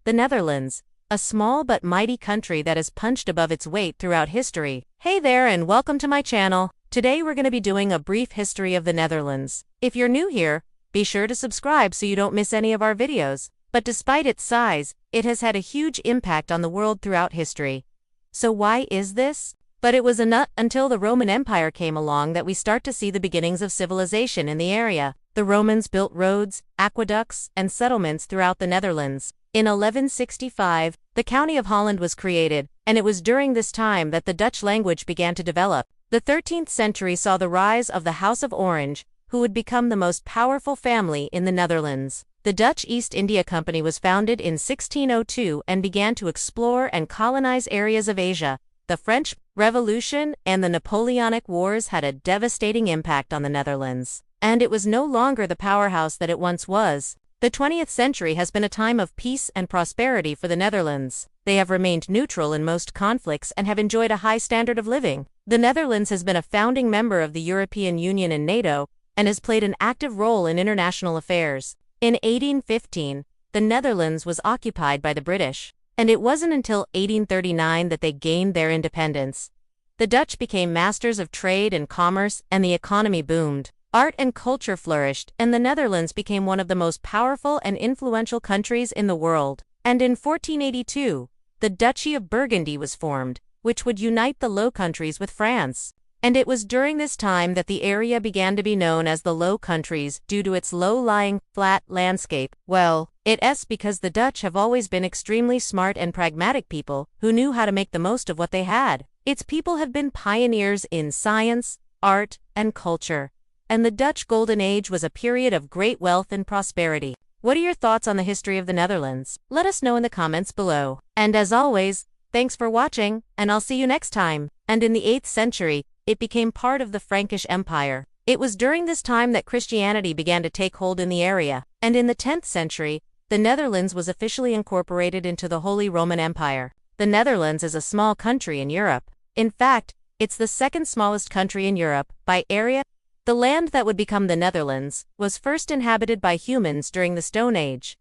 The Netherlands, a small but mighty country that has punched above its weight throughout history. Hey there and welcome to my channel. Today we're going to be doing a brief history of the Netherlands. If you're new here, be sure to subscribe so you don't miss any of our videos. But despite its size, it has had a huge impact on the world throughout history. So why is this? But it was not until the Roman Empire came along that we start to see the beginnings of civilization in the area. The Romans built roads, aqueducts, and settlements throughout the Netherlands. In 1165, the County of Holland was created, and it was during this time that the Dutch language began to develop. The 13th century saw the rise of the House of Orange, who would become the most powerful family in the Netherlands. The Dutch East India Company was founded in 1602 and began to explore and colonize areas of Asia. The French Revolution and the Napoleonic Wars had a devastating impact on the Netherlands, and it was no longer the powerhouse that it once was. The 20th century has been a time of peace and prosperity for the Netherlands. They have remained neutral in most conflicts and have enjoyed a high standard of living. The Netherlands has been a founding member of the European Union and NATO, and has played an active role in international affairs. In 1815, the Netherlands was occupied by the British, and it wasn't until 1839 that they gained their independence. The Dutch became masters of trade and commerce, and the economy boomed. Art and culture flourished, and the Netherlands became one of the most powerful and influential countries in the world. And in 1482, the Duchy of Burgundy was formed, which would unite the Low Countries with France. And it was during this time that the area began to be known as the Low Countries due to its low-lying, flat landscape. Well, it's because the Dutch have always been extremely smart and pragmatic people who knew how to make the most of what they had. Its people have been pioneers in science, art, and culture. And the Dutch Golden Age was a period of great wealth and prosperity. What are your thoughts on the history of the Netherlands? Let us know in the comments below. And as always, thanks for watching, and I'll see you next time. And in the 8th century, it became part of the Frankish Empire. It was during this time that Christianity began to take hold in the area. And in the 10th century, the Netherlands was officially incorporated into the Holy Roman Empire. The Netherlands is a small country in Europe. In fact, it's the second smallest country in Europe by area. The land that would become the Netherlands was first inhabited by humans during the Stone Age.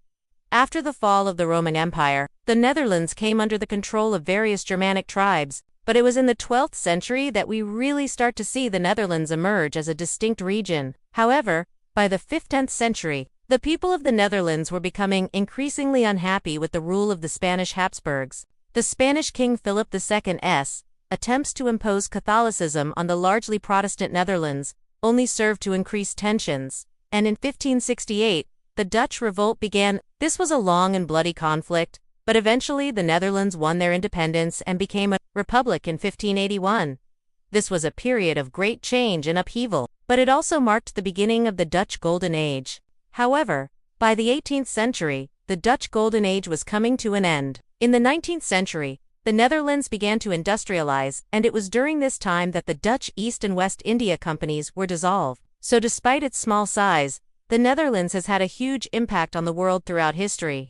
After the fall of the Roman Empire, the Netherlands came under the control of various Germanic tribes, but it was in the 12th century that we really start to see the Netherlands emerge as a distinct region. However, by the 15th century, the people of the Netherlands were becoming increasingly unhappy with the rule of the Spanish Habsburgs. The Spanish King Philip II's attempts to impose Catholicism on the largely Protestant Netherlands only served to increase tensions, and in 1568, the Dutch revolt began. This was a long and bloody conflict, but eventually the Netherlands won their independence and became a republic in 1581. This was a period of great change and upheaval, but it also marked the beginning of the Dutch Golden Age. However, by the 18th century, the Dutch Golden Age was coming to an end. In the 19th century, the Netherlands began to industrialize, and it was during this time that the Dutch East and West India Companies were dissolved. So despite its small size, the Netherlands has had a huge impact on the world throughout history.